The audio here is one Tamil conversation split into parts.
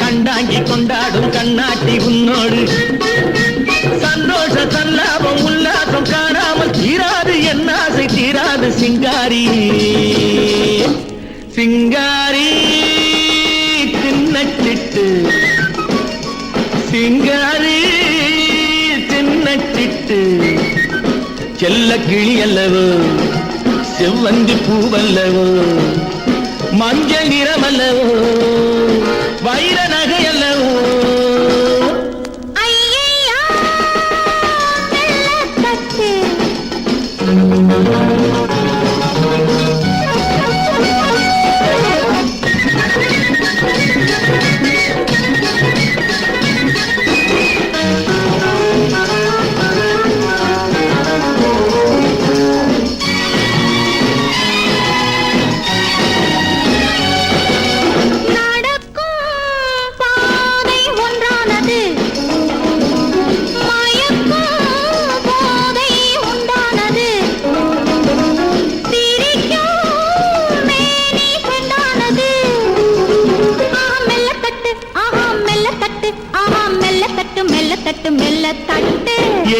கண்டாங்கி கொண்டாடும் கண்ணாட்டி உன்னோடு சந்தோஷ சல்லாபம் உல்லாசம் காணாமல் தீராது என் ஆசை தீராது சிங்காரி சிங்காரி தின்னச்சிட்டு சிங்காரி தின்னச்சிட்டு செல்ல கிளி அல்லவோ செவ்வந்தி பூவல்லவோ மஞ்சள் நிறமல்லவோ வைர நகை அல்லவோ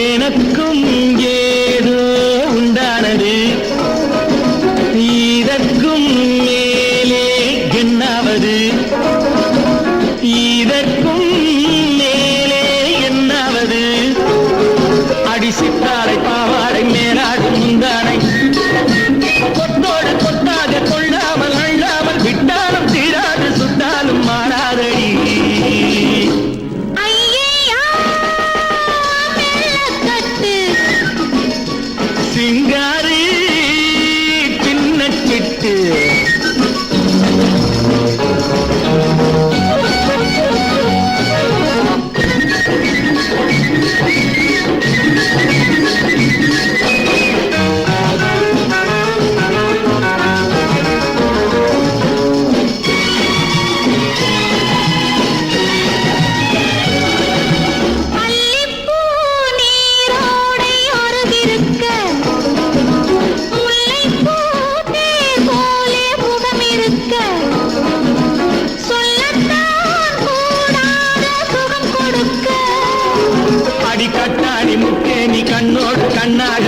எனக்கும் ஏதோ உண்டானது இதற்கும் மேலே என்னாவது இதற்கும் மேலே என்னாவது அடிசித்தாரை பாவாடை மேலாடும் முந்தானை கொத்தோடு கொத்தாக கொள்ளாமல் அள்ளாமல் விட்டாலும் தீராது சுட்டாலும் மாறாதடி சிங்காரி சின்னச்சிட்டு கட்டாணி முக்கே நீ கண்ணோடு கண்ணாக